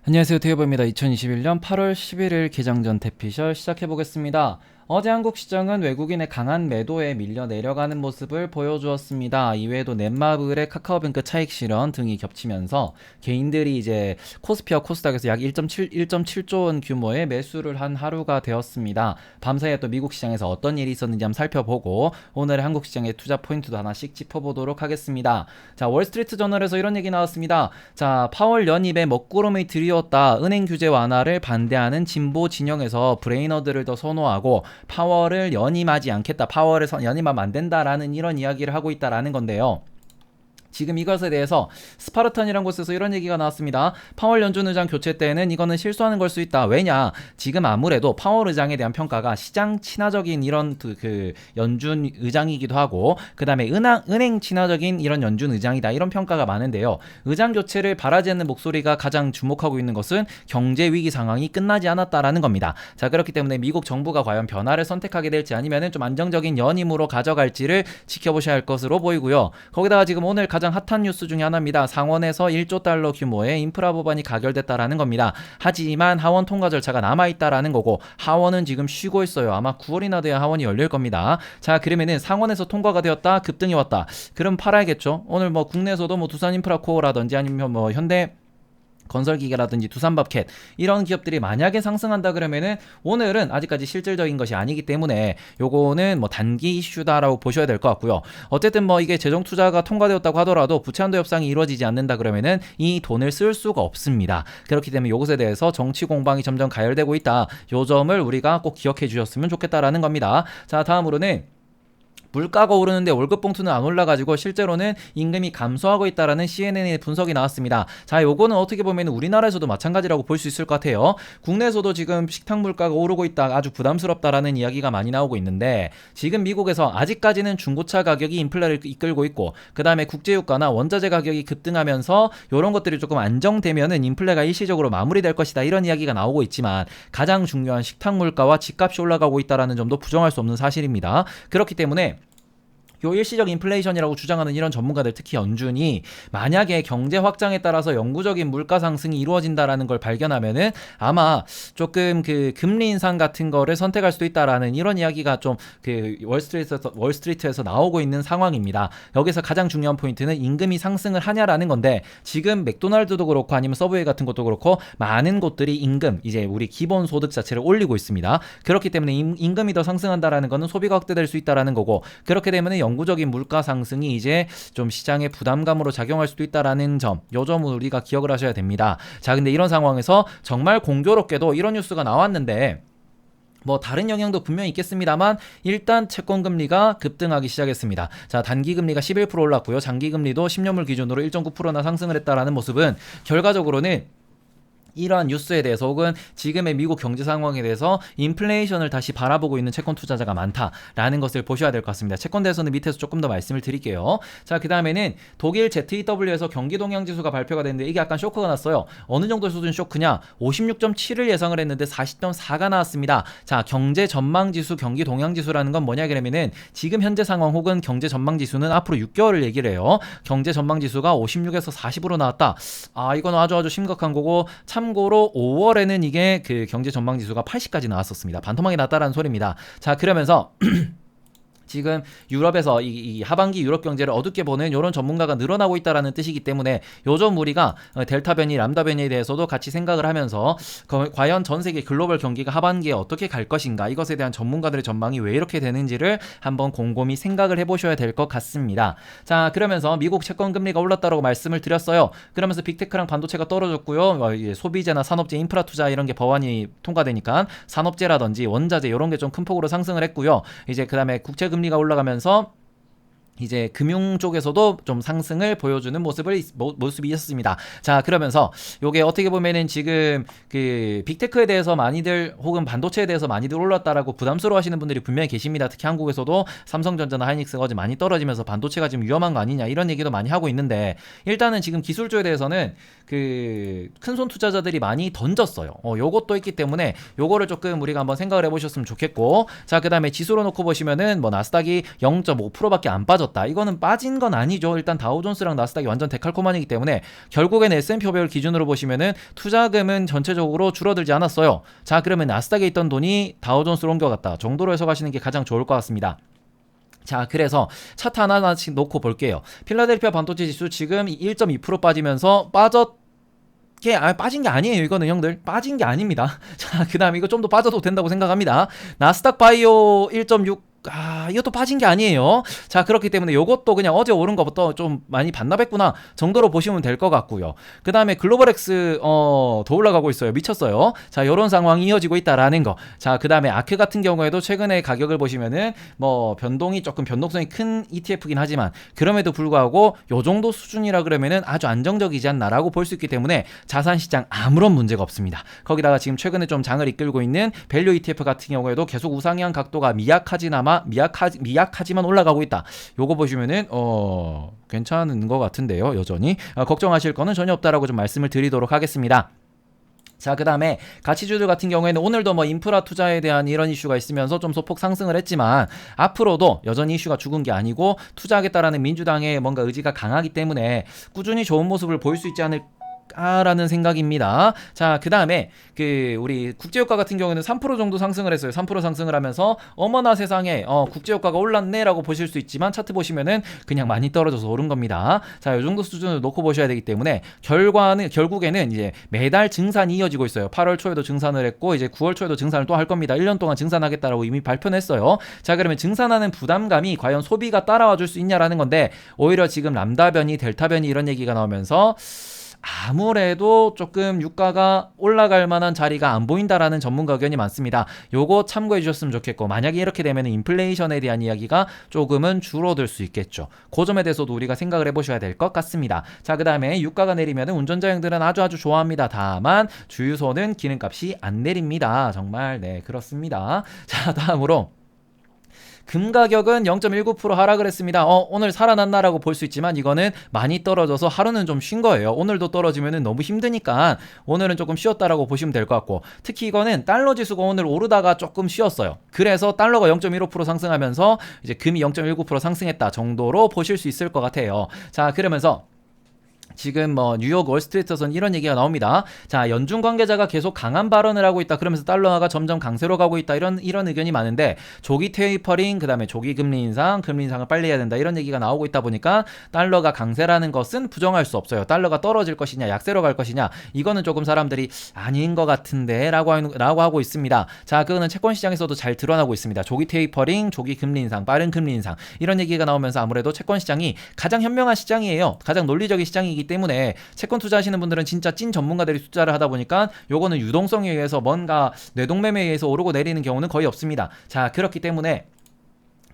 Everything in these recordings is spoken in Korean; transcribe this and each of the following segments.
안녕하세요, 테이버입니다. 2021년 8월 11일 개장 전 대피셜 시작해보겠습니다. 어제 한국 시장은 외국인의 강한 매도에 밀려 내려가는 모습을 보여주었습니다. 이외에도 넷마블의 카카오뱅크 차익 실현 등이 겹치면서 개인들이 이제 코스피와 코스닥에서 약 1.7조 원 규모의 매수를 한 하루가 되었습니다. 밤사이에 또 미국 시장에서 어떤 일이 있었는지 한번 살펴보고 오늘의 한국 시장의 투자 포인트도 하나씩 짚어보도록 하겠습니다. 자, 월스트리트 저널에서 이런 얘기 나왔습니다. 자, 파월 연입에 먹구름이 드리웠다. 은행 규제 완화를 반대하는 진보 진영에서 브레이너드를 더 선호하고 파월을 연임하지 않겠다. 파월을 연임하면 안 된다라는 이런 이야기를 하고 있다라는 건데요. 지금 이것에 대해서 스파르탄이라는 곳에서 이런 얘기가 나왔습니다. 파월 연준 의장 교체 때는 이거는 실수하는 걸 수 있다. 왜냐? 지금 아무래도 파월 의장에 대한 평가가 시장 친화적인 이런 그 연준 의장이기도 하고, 그 다음에 은행 친화적인 이런 연준 의장이다. 이런 평가가 많은데요. 의장 교체를 바라지 않는 목소리가 가장 주목하고 있는 것은 경제 위기 상황이 끝나지 않았다라는 겁니다. 자, 그렇기 때문에 미국 정부가 과연 변화를 선택하게 될지 아니면은 좀 안정적인 연임으로 가져갈지를 지켜보셔야 할 것으로 보이고요. 거기다가 지금 오늘 가장 핫한 뉴스 중에 하나입니다. 상원에서 1조 달러 규모의 인프라 법안이 가결됐다라는 겁니다. 하지만 하원 통과 절차가 남아있다라는 거고, 하원은 지금 쉬고 있어요. 아마 9월이나 돼야 하원이 열릴 겁니다. 자, 그러면은 상원에서 통과가 되었다, 급등이 왔다. 그럼 팔아야겠죠. 오늘 뭐 국내에서도 뭐 두산인프라코어라든지 아니면 뭐 현대 건설기계라든지 두산밥캣 이런 기업들이 만약에 상승한다 그러면은 오늘은 아직까지 실질적인 것이 아니기 때문에 요거는 뭐 단기 이슈다라고 보셔야 될 것 같고요. 어쨌든 뭐 이게 재정 투자가 통과되었다고 하더라도 부채 한도 협상이 이루어지지 않는다 그러면은 이 돈을 쓸 수가 없습니다. 그렇기 때문에 요것에 대해서 정치 공방이 점점 가열되고 있다. 요 점을 우리가 꼭 기억해 주셨으면 좋겠다라는 겁니다. 자, 다음으로는 물가가 오르는데 월급 봉투는 안 올라가지고 실제로는 임금이 감소하고 있다라는 CNN의 분석이 나왔습니다. 자, 요거는 어떻게 보면 우리나라에서도 마찬가지라고 볼 수 있을 것 같아요. 국내에서도 지금 식탁 물가가 오르고 있다, 아주 부담스럽다라는 이야기가 많이 나오고 있는데, 지금 미국에서 아직까지는 중고차 가격이 인플레를 이끌고 있고, 그 다음에 국제유가나 원자재 가격이 급등하면서 이런 것들이 조금 안정되면은 인플레가 일시적으로 마무리될 것이다, 이런 이야기가 나오고 있지만 가장 중요한 식탁 물가와 집값이 올라가고 있다라는 점도 부정할 수 없는 사실입니다. 그렇기 때문에 요 일시적 인플레이션이라고 주장하는 이런 전문가들, 특히 연준이 만약에 경제 확장에 따라서 영구적인 물가 상승이 이루어진다라는 걸 발견하면은 아마 조금 그 금리 인상 같은 거를 선택할 수도 있다라는 이런 이야기가 좀 그 월스트리트에서 나오고 있는 상황입니다. 여기서 가장 중요한 포인트는 임금이 상승을 하냐라는 건데, 지금 맥도날드도 그렇고 아니면 서브웨이 같은 것도 그렇고 많은 곳들이 임금, 이제 우리 기본 소득 자체를 올리고 있습니다. 그렇기 때문에 임금이 더 상승한다라는 거는 소비가 확대될 수 있다라는 거고, 그렇게 되면 영구적인 물가 상승이 이제 좀 시장의 부담감으로 작용할 수도 있다라는 점, 요 점을 우리가 기억을 하셔야 됩니다. 자, 근데 이런 상황에서 정말 공교롭게도 이런 뉴스가 나왔는데, 뭐 다른 영향도 분명히 있겠습니다만 일단 채권금리가 급등하기 시작했습니다. 자, 단기금리가 11% 올랐고요. 장기금리도 10년물 기준으로 1.9%나 상승을 했다라는 모습은 결과적으로는 이러한 뉴스에 대해서 혹은 지금의 미국 경제 상황에 대해서 인플레이션을 다시 바라보고 있는 채권 투자자가 많다라는 것을 보셔야 될 것 같습니다. 채권 대해서는 밑에서 조금 더 말씀을 드릴게요. 자, 그 다음에는 독일 ZEW에서 경기동향지수가 발표가 됐는데 이게 약간 쇼크가 났어요. 어느 정도 수준 쇼크냐? 56.7을 예상을 했는데 40.4가 나왔습니다. 자, 경제 전망지수, 경기동향지수라는 건 뭐냐 그러면은 지금 현재 상황 혹은 경제 전망지수는 앞으로 6개월을 얘기를 해요. 경제 전망지수가 56에서 40으로 나왔다. 아, 이건 아주 심각한 거고, 참고로 5월에는 이게 그 경제 전망 지수가 80까지 나왔었습니다. 반토막이 났다라는 소리입니다. 자, 그러면서 지금 유럽에서 이 하반기 유럽 경제를 어둡게 보는 이런 전문가가 늘어나고 있다라는 뜻이기 때문에 요점 우리가 델타 변이, 람다 변이에 대해서도 같이 생각을 하면서 과연 전 세계 글로벌 경기가 하반기에 어떻게 갈 것인가, 이것에 대한 전문가들의 전망이 왜 이렇게 되는지를 한번 곰곰이 생각을 해보셔야 될 것 같습니다. 자, 그러면서 미국 채권 금리가 올랐다고 말씀을 드렸어요. 그러면서 빅테크랑 반도체가 떨어졌고요. 소비재나 산업재, 인프라 투자 이런 게 법안이 통과되니까 산업재라든지 원자재 이런 게 좀 큰 폭으로 상승을 했고요. 이제 그다음에 국채금리가 올라가면서 이제 금융 쪽에서도 좀 상승을 보여주는 모습이 있었습니다. 자, 그러면서 요게 어떻게 보면은 지금 그 빅테크에 대해서 많이들 혹은 반도체에 대해서 많이들 올랐다라고 부담스러워 하시는 분들이 분명히 계십니다. 특히 한국에서도 삼성전자나 하이닉스가 어제 많이 떨어지면서 반도체가 지금 위험한 거 아니냐 이런 얘기도 많이 하고 있는데, 일단은 지금 기술주에 대해서는 그 큰손 투자자들이 많이 던졌어요. 요것도 있기 때문에 요거를 조금 우리가 한번 생각을 해보셨으면 좋겠고, 자, 그 다음에 지수로 놓고 보시면은 뭐 나스닥이 0.5%밖에 안 빠졌다. 빠졌다. 이거는 빠진 건 아니죠. 일단 다우존스랑 나스닥이 완전 데칼코마니기 때문에 결국엔 S&P 500을 기준으로 보시면은 투자금은 전체적으로 줄어들지 않았어요. 자, 그러면 나스닥에 있던 돈이 다우존스로 옮겨갔다 정도로 해석하시는 게 가장 좋을 것 같습니다. 자, 그래서 차트 하나씩 놓고 볼게요. 필라델피아 반도체 지수 지금 1.2% 빠지면서 빠진 게 아니에요. 이거는 형들 빠진 게 아닙니다. 자, 그 다음에 이거 좀 더 빠져도 된다고 생각합니다. 나스닥 바이오 1.6, 이것도 빠진 게 아니에요. 자, 그렇기 때문에 이것도 그냥 어제 오른 것부터 좀 많이 반납했구나 정도로 보시면 될 것 같고요. 그 다음에 글로벌엑스 더 올라가고 있어요. 미쳤어요. 자, 요런 상황이 이어지고 있다라는 거. 자, 그 다음에 아크 같은 경우에도 최근에 가격을 보시면은 뭐 변동이 조금 변동성이 큰 ETF긴 하지만 그럼에도 불구하고 요 정도 수준이라 그러면은 아주 안정적이지 않나라고 볼 수 있기 때문에 자산시장 아무런 문제가 없습니다. 거기다가 지금 최근에 좀 장을 이끌고 있는 밸류 ETF 같은 경우에도 계속 우상향 각도가 미약하지만 올라가고 있다. 요거 보시면은 괜찮은 것 같은데요. 여전히 걱정하실 거는 전혀 없다라고 좀 말씀을 드리도록 하겠습니다. 자, 그 다음에 가치주들 같은 경우에는 오늘도 뭐 인프라 투자에 대한 이런 이슈가 있으면서 좀 소폭 상승을 했지만 앞으로도 여전히 이슈가 죽은 게 아니고 투자하겠다라는 민주당의 뭔가 의지가 강하기 때문에 꾸준히 좋은 모습을 보일 수 있지 않을까라는 생각입니다. 자, 그 다음에 우리 국제유가 같은 경우에는 3% 정도 상승을 했어요. 3% 상승을 하면서 어머나 세상에 국제유가가 올랐네 라고 보실 수 있지만 차트 보시면은 그냥 많이 떨어져서 오른 겁니다. 자, 요 정도 수준을 놓고 보셔야 되기 때문에 결국에는 이제 매달 증산이 이어지고 있어요. 8월 초에도 증산을 했고 이제 9월 초에도 증산을 또 할 겁니다. 1년 동안 증산하겠다라고 이미 발표는 했어요. 자, 그러면 증산하는 부담감이 과연 소비가 따라와 줄 수 있냐라는 건데 오히려 지금 람다 변이, 델타 변이 이런 얘기가 나오면서 아무래도 조금 유가가 올라갈 만한 자리가 안 보인다라는 전문가 의견이 많습니다. 요거 참고해 주셨으면 좋겠고 만약에 이렇게 되면 인플레이션에 대한 이야기가 조금은 줄어들 수 있겠죠. 그 점에 대해서도 우리가 생각을 해보셔야 될 것 같습니다. 자, 그 다음에 유가가 내리면 운전자형들은 아주 좋아합니다. 다만 주유소는 기름값이 안 내립니다. 정말 네, 그렇습니다. 자, 다음으로 금 가격은 0.19% 하락을 했습니다. 오늘 살아났나라고 볼 수 있지만 이거는 많이 떨어져서 하루는 좀 쉰 거예요. 오늘도 떨어지면 너무 힘드니까 오늘은 조금 쉬었다라고 보시면 될 것 같고 특히 이거는 달러 지수가 오늘 오르다가 조금 쉬었어요. 그래서 달러가 0.15% 상승하면서 이제 금이 0.19% 상승했다 정도로 보실 수 있을 것 같아요. 자, 그러면서 지금 뭐 뉴욕 월스트리트에서는 이런 얘기가 나옵니다. 자, 연준 관계자가 계속 강한 발언을 하고 있다. 그러면서 달러가 점점 강세로 가고 있다. 이런 의견이 많은데 조기 테이퍼링, 그다음에 조기 금리 인상을 빨리 해야 된다. 이런 얘기가 나오고 있다 보니까 달러가 강세라는 것은 부정할 수 없어요. 달러가 떨어질 것이냐, 약세로 갈 것이냐. 이거는 조금 사람들이 아닌 것 같은데라고 하고 있습니다. 자, 그거는 채권 시장에서도 잘 드러나고 있습니다. 조기 테이퍼링, 조기 금리 인상, 빠른 금리 인상. 이런 얘기가 나오면서 아무래도 채권 시장이 가장 현명한 시장이에요. 가장 논리적인 시장이기 때문에 채권 투자하시는 분들은 진짜 찐 전문가들이 투자를 하다 보니까 요거는 유동성에 의해서 뭔가 뇌동매매에 의해서 오르고 내리는 경우는 거의 없습니다. 자, 그렇기 때문에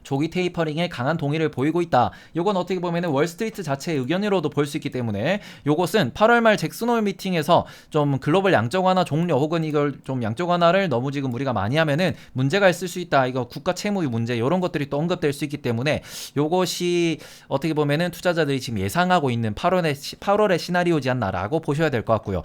조기 테이퍼링에 강한 동의를 보이고 있다. 요건 어떻게 보면은 월스트리트 자체의 의견으로도 볼 수 있기 때문에 요것은 8월 말 잭슨홀 미팅에서 좀 글로벌 양적 완화 종료 혹은 이걸 좀 양적 완화를 너무 지금 우리가 많이 하면은 문제가 있을 수 있다. 이거 국가 채무의 문제 이런 것들이 또 언급될 수 있기 때문에 요것이 어떻게 보면은 투자자들이 지금 예상하고 있는 8월의 시나리오지 않나라고 보셔야 될 것 같고요.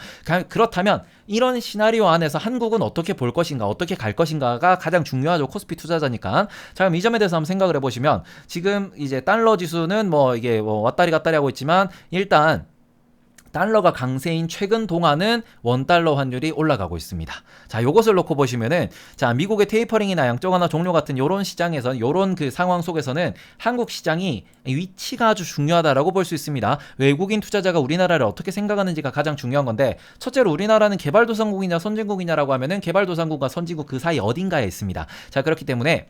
그렇다면 이런 시나리오 안에서 한국은 어떻게 볼 것인가, 어떻게 갈 것인가가 가장 중요하죠. 코스피 투자자니까. 자, 그럼 이 점에 대해서 한번 생각을 해보시면 지금 이제 달러 지수는 이게 왔다리 갔다리 하고 있지만 일단 달러가 강세인 최근 동안은 원달러 환율이 올라가고 있습니다. 자, 요것을 놓고 보시면은 자, 미국의 테이퍼링이나 양적 완화 종료 같은 요런 시장에서 요런 상황 속에서는 한국 시장이 위치가 아주 중요하다라고 볼 수 있습니다. 외국인 투자자가 우리나라를 어떻게 생각하는지가 가장 중요한 건데 첫째로 우리나라는 개발도상국이냐 선진국이냐라고 하면은 개발도상국과 선진국 그 사이 어딘가에 있습니다. 자, 그렇기 때문에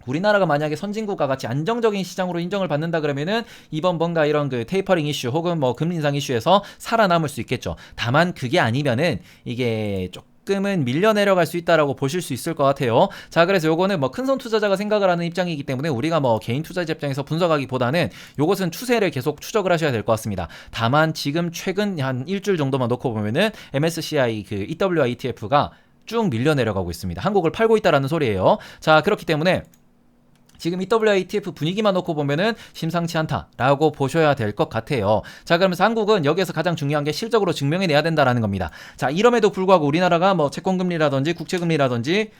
우리나라가 만약에 선진국과 같이 안정적인 시장으로 인정을 받는다 그러면은 이번 뭔가 이런 테이퍼링 이슈 혹은 금리 인상 이슈에서 살아남을 수 있겠죠. 다만 그게 아니면은 이게 조금은 밀려 내려갈 수 있다라고 보실 수 있을 것 같아요. 자, 그래서 요거는 큰손 투자자가 생각을 하는 입장이기 때문에 우리가 개인 투자자 입장에서 분석하기보다는 요것은 추세를 계속 추적을 하셔야 될 것 같습니다. 다만 지금 최근 한 일주일 정도만 놓고 보면은 MSCI EWI ETF가 쭉 밀려 내려가고 있습니다. 한국을 팔고 있다라는 소리예요. 자, 그렇기 때문에 지금 EWI ETF 분위기만 놓고 보면은 심상치 않다라고 보셔야 될 것 같아요. 자, 그러면서 한국은 여기에서 가장 중요한 게 실적으로 증명해내야 된다라는 겁니다. 자, 이럼에도 불구하고 우리나라가 채권금리라든지 국채금리라든지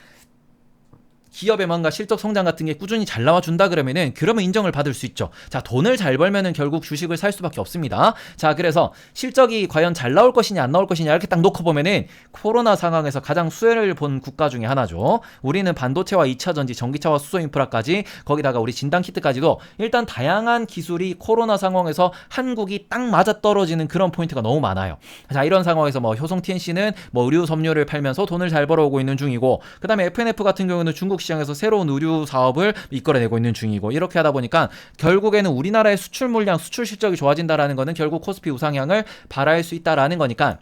기업의 뭔가 실적 성장 같은 게 꾸준히 잘 나와준다 그러면 인정을 받을 수 있죠. 자, 돈을 잘 벌면은 결국 주식을 살 수밖에 없습니다. 자, 그래서 실적이 과연 잘 나올 것이냐 안 나올 것이냐 이렇게 딱 놓고 보면은 코로나 상황에서 가장 수혜를 본 국가 중에 하나죠. 우리는 반도체와 2차 전지, 전기차와 수소 인프라까지 거기다가 우리 진단 키트까지도 일단 다양한 기술이 코로나 상황에서 한국이 딱 맞아 떨어지는 그런 포인트가 너무 많아요. 자, 이런 상황에서 뭐 효성 TNC는 뭐 의류 섬유를 팔면서 돈을 잘 벌어오고 있는 중이고, 그다음에 FNF 같은 경우는 중국 시장에서 새로운 의류 사업을 이끌어내고 있는 중이고, 이렇게 하다 보니까 결국에는 우리나라의 수출 물량, 수출 실적이 좋아진다라는 거는 결국 코스피 우상향을 바랄 수 있다라는 거니까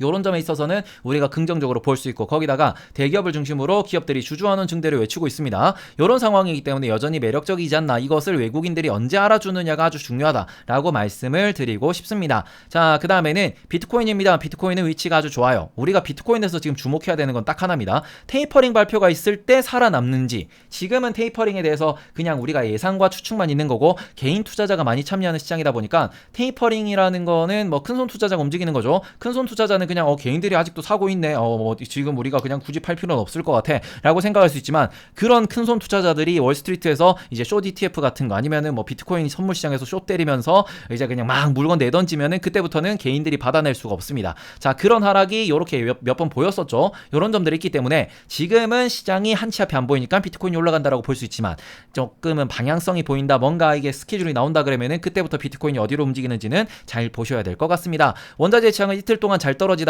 요런 점에 있어서는 우리가 긍정적으로 볼 수 있고, 거기다가 대기업을 중심으로 기업들이 주주환원 증대를 외치고 있습니다. 요런 상황이기 때문에 여전히 매력적이지 않나, 이것을 외국인들이 언제 알아주느냐가 아주 중요하다라고 말씀을 드리고 싶습니다. 자, 그 다음에는 비트코인입니다. 비트코인은 위치가 아주 좋아요. 우리가 비트코인에서 지금 주목해야 되는 건 딱 하나입니다. 테이퍼링 발표가 있을 때 살아남는지. 지금은 테이퍼링에 대해서 그냥 우리가 예상과 추측만 있는 거고, 개인 투자자가 많이 참여하는 시장이다 보니까 테이퍼링이라는 거는 뭐 큰손 투자자가 움직이는 거죠. 큰손 투자자는 그냥 개인들이 아직도 사고 있네, 뭐 지금 우리가 그냥 굳이 팔 필요는 없을 것 같아 라고 생각할 수 있지만, 그런 큰손 투자자들이 월스트리트에서 이제 숏 ETF 같은 거 아니면은 뭐 비트코인 선물 시장에서 숏 때리면서 이제 그냥 막 물건 내던지면은 그때부터는 개인들이 받아낼 수가 없습니다. 자, 그런 하락이 요렇게 몇 번 보였었죠. 요런 점들이 있기 때문에 지금은 시장이 한치 앞에 안 보이니까 비트코인이 올라간다라고 볼 수 있지만, 조금은 방향성이 보인다, 뭔가 이게 스케줄이 나온다 그러면은 그때부터 비트코인이 어디로 움직이는지는 잘 보셔야 될 것 같습니다. 원자재 시장은 이틀 동안 잘 떨어지다가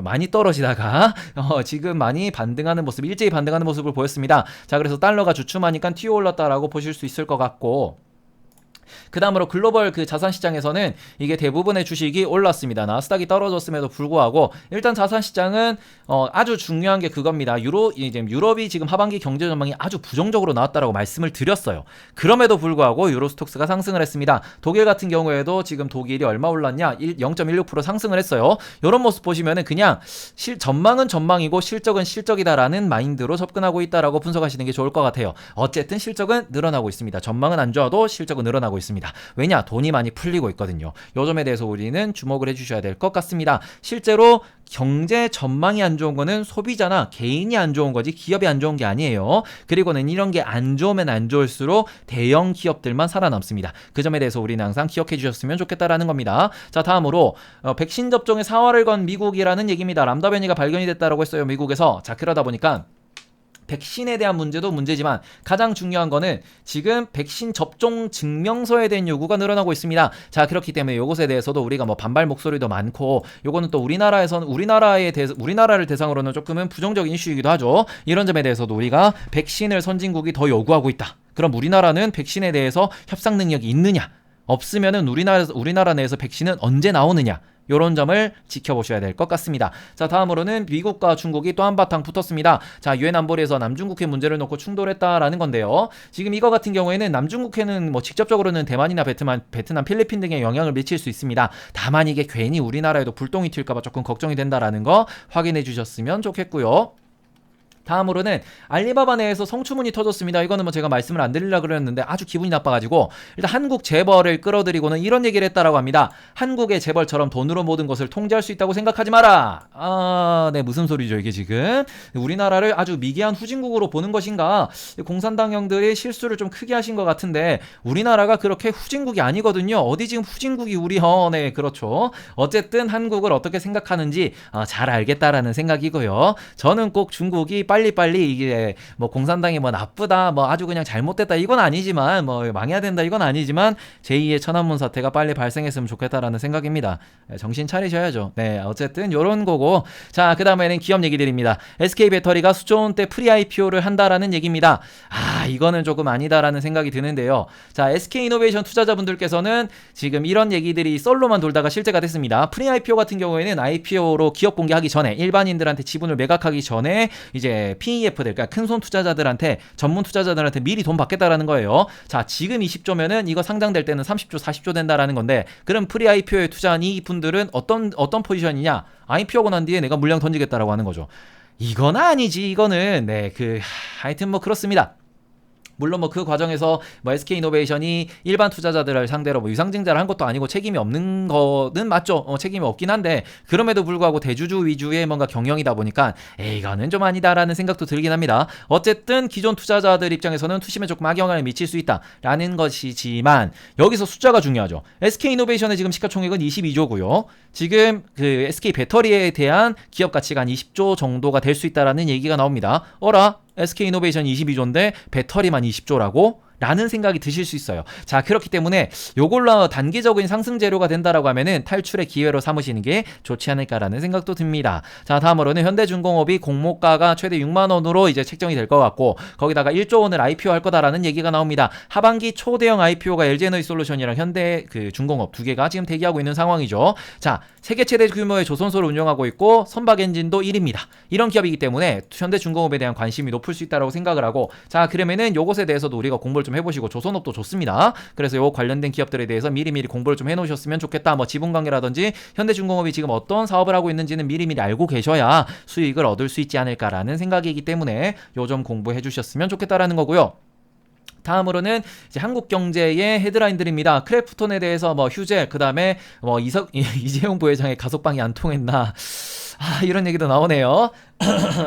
많이 떨어지다가 지금 많이 반등하는 모습, 일제히 반등하는 모습을 보였습니다. 자, 그래서 달러가 주춤하니까 튀어 올랐다라고 보실 수 있을 것 같고, 그 다음으로 글로벌 그 자산시장에서는 이게 대부분의 주식이 올랐습니다. 나스닥이 떨어졌음에도 불구하고 일단 자산시장은 아주 중요한 게 그겁니다. 유럽이 지금 하반기 경제 전망이 아주 부정적으로 나왔다라고 말씀을 드렸어요. 그럼에도 불구하고 유로스톡스가 상승을 했습니다. 독일 같은 경우에도 지금 독일이 얼마 올랐냐? 0.16% 상승을 했어요. 이런 모습 보시면은 그냥 전망은 전망이고 실적은 실적이다라는 마인드로 접근하고 있다라고 분석하시는 게 좋을 것 같아요. 어쨌든 실적은 늘어나고 있습니다. 전망은 안 좋아도 실적은 늘어나고 있습니다. 왜냐? 돈이 많이 풀리고 있거든요. 요 점에 대해서 우리는 주목을 해주셔야 될 것 같습니다. 실제로 경제 전망이 안 좋은 거는 소비자나 개인이 안 좋은 거지 기업이 안 좋은 게 아니에요. 그리고는 이런 게 안 좋으면 안 좋을수록 대형 기업들만 살아남습니다. 그 점에 대해서 우리는 항상 기억해 주셨으면 좋겠다라는 겁니다. 자, 다음으로 백신 접종에 사활을 건 미국이라는 얘기입니다. 람다 변이가 발견이 됐다라고 했어요, 미국에서. 자, 그러다 보니까 백신에 대한 문제도 문제지만 가장 중요한 거는 지금 백신 접종 증명서에 대한 요구가 늘어나고 있습니다. 자, 그렇기 때문에 요것에 대해서도 우리가 뭐 반발 목소리도 많고, 요거는 또 우리나라를 대상으로는 조금은 부정적인 이슈이기도 하죠. 이런 점에 대해서도 우리가 백신을 선진국이 더 요구하고 있다. 그럼 우리나라는 백신에 대해서 협상 능력이 있느냐? 없으면은 우리나라 내에서 백신은 언제 나오느냐? 요런 점을 지켜보셔야 될 것 같습니다. 자, 다음으로는 미국과 중국이 또 한바탕 붙었습니다. 자, 유엔 안보리에서 남중국해 문제를 놓고 충돌했다라는 건데요. 지금 이거 같은 경우에는 남중국해는 뭐 직접적으로는 대만이나 베트남, 필리핀 등에 영향을 미칠 수 있습니다. 다만 이게 괜히 우리나라에도 불똥이 튈까봐 조금 걱정이 된다라는 거 확인해 주셨으면 좋겠고요. 다음으로는 알리바바 내에서 성추문이 터졌습니다. 이거는 뭐 제가 말씀을 안 드리려고 그랬는데 아주 기분이 나빠가지고, 일단 한국 재벌을 끌어들이고는 이런 얘기를 했다라고 합니다. 한국의 재벌처럼 돈으로 모든 것을 통제할 수 있다고 생각하지 마라. 네, 무슨 소리죠 이게 지금? 우리나라를 아주 미개한 후진국으로 보는 것인가? 공산당 형들이 실수를 좀 크게 하신 것 같은데, 우리나라가 그렇게 후진국이 아니거든요. 어디 지금 후진국이 네, 그렇죠. 어쨌든 한국을 어떻게 생각하는지 잘 알겠다라는 생각이고요. 저는 꼭 중국이 빨리빨리 이게 뭐 공산당이 뭐 나쁘다, 뭐 아주 그냥 잘못됐다 이건 아니지만, 뭐 망해야 된다 이건 아니지만, 제2의 천안문 사태가 빨리 발생했으면 좋겠다라는 생각입니다. 정신 차리셔야죠. 네, 어쨌든 요런 거고. 자, 그 다음에는 기업 얘기들입니다. SK배터리가 수조 원대 프리 IPO를 한다라는 얘기입니다. 이거는 조금 아니다라는 생각이 드는데요. 자, SK이노베이션 투자자분들께서는 지금 이런 얘기들이 썰로만 돌다가 실제가 됐습니다. 프리 IPO 같은 경우에는 IPO로 기업 공개하기 전에, 일반인들한테 지분을 매각하기 전에 이제 PEF들, 그러니까 큰손 투자자들한테, 전문 투자자들한테 미리 돈 받겠다라는 거예요. 자, 지금 20조면은 이거 상장될 때는 30조, 40조 된다라는 건데, 그럼 프리 IPO에 투자한 이 분들은 어떤 포지션이냐? IPO고 난 뒤에 내가 물량 던지겠다라고 하는 거죠. 이건 아니지, 이거는. 네, 하여튼 뭐 그렇습니다. 물론 뭐 그 과정에서 뭐 SK이노베이션이 일반 투자자들을 상대로 뭐 유상증자를 한 것도 아니고 책임이 없는 거는 맞죠. 책임이 없긴 한데 그럼에도 불구하고 대주주 위주의 뭔가 경영이다 보니까 이거는 좀 아니다라는 생각도 들긴 합니다. 어쨌든 기존 투자자들 입장에서는 투심에 조금 악영향을 미칠 수 있다라는 것이지만 여기서 숫자가 중요하죠. SK이노베이션의 지금 시가총액은 22조고요. 지금 그 SK 배터리에 대한 기업 가치가 한 20조 정도가 될 수 있다라는 얘기가 나옵니다. 어라? SK이노베이션 22조인데 배터리만 20조라고? 라는 생각이 드실 수 있어요. 자, 그렇기 때문에 요걸로 단기적인 상승 재료가 된다라고 하면은 탈출의 기회로 삼으시는 게 좋지 않을까라는 생각도 듭니다. 자, 다음으로는 현대중공업이 공모가가 최대 6만 원으로 이제 책정이 될 것 같고 거기다가 1조 원을 IPO 할 거다라는 얘기가 나옵니다. 하반기 초대형 IPO가 LG에너지솔루션이랑 현대 그 중공업 두 개가 지금 대기하고 있는 상황이죠. 자, 세계 최대 규모의 조선소를 운영하고 있고 선박 엔진도 1위입니다. 이런 기업이기 때문에 현대중공업에 대한 관심이 높을 수 있다고 생각을 하고 자, 그러면은 요것에 대해서도 우리가 공부를 좀 해보시고 조선업도 좋습니다. 그래서 요 관련된 기업들에 대해서 미리미리 공부를 좀 해놓으셨으면 좋겠다. 뭐 지분관계라든지 현대중공업이 지금 어떤 사업을 하고 있는지는 미리미리 알고 계셔야 수익을 얻을 수 있지 않을까라는 생각이기 때문에 요 점 공부해 주셨으면 좋겠다라는 거고요. 다음으로는 이제 한국 경제의 헤드라인들입니다. 크래프톤에 대해서 뭐 휴재, 그 다음에 뭐 이재용 부회장의 가석방이 안 통했나. 이런 얘기도 나오네요.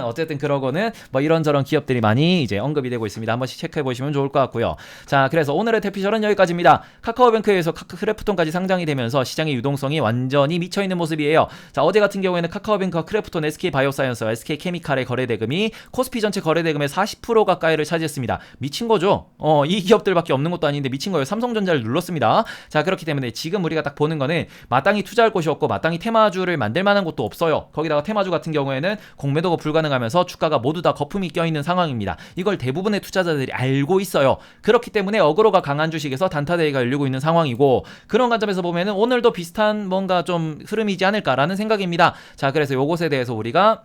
어쨌든 그러고는 뭐 이런저런 기업들이 많이 이제 언급이 되고 있습니다. 한 번씩 체크해 보시면 좋을 것 같고요. 자, 그래서 오늘의 대피셜은 여기까지입니다. 카카오뱅크에서 크래프톤까지 상장이 되면서 시장의 유동성이 완전히 미쳐있는 모습이에요. 자, 어제 같은 경우에는 카카오뱅크와 크래프톤, SK바이오사이언스와 SK케미칼의 거래대금이 코스피 전체 거래대금의 40% 가까이를 차지했습니다. 미친 거죠? 이 기업들밖에 없는 것도 아닌데 미친 거예요. 삼성전자를 눌렀습니다. 자, 그렇기 때문에 지금 우리가 딱 보는 거는 마땅히 투자할 곳이 없고 마땅히 테마주를 만들 만한 곳도 없어요. 거기다가 테마주 같은 경우에는 공매도가 불가능하면서 주가가 모두 다 거품이 껴있는 상황입니다. 이걸 대부분의 투자자들이 알고 있어요. 그렇기 때문에 어그로가 강한 주식에서 단타대회가 열리고 있는 상황이고 그런 관점에서 보면은 오늘도 비슷한 뭔가 좀 흐름이지 않을까라는 생각입니다. 자, 그래서 요것에 대해서 우리가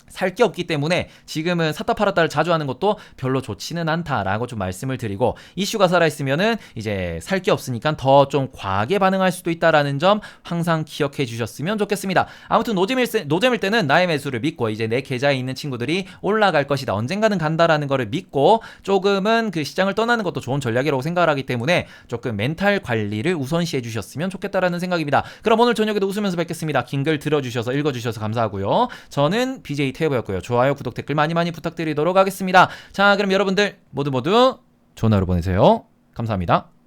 살 게 없기 때문에 지금은 샀다 팔았다를 자주 하는 것도 별로 좋지는 않다라고 좀 말씀을 드리고 이슈가 살아있으면은 이제 살 게 없으니까 더 좀 과하게 반응할 수도 있다라는 점 항상 기억해 주셨으면 좋겠습니다. 아무튼 노잼일 때는 나의 매수를 믿고 이제 내 계좌에 있는 친구들이 올라갈 것이다. 언젠가는 간다라는 거를 믿고 조금은 그 시장을 떠나는 것도 좋은 전략이라고 생각을 하기 때문에 조금 멘탈 관리를 우선시해 주셨으면 좋겠다라는 생각입니다. 그럼 오늘 저녁에도 웃으면서 뵙겠습니다. 긴 글 들어주셔서 읽어주셔서 감사하고요. 저는 BJ 태보였고요. 좋아요, 구독, 댓글 많이 부탁드리도록 하겠습니다. 자, 그럼 여러분들 모두 좋은 하루 보내세요. 감사합니다.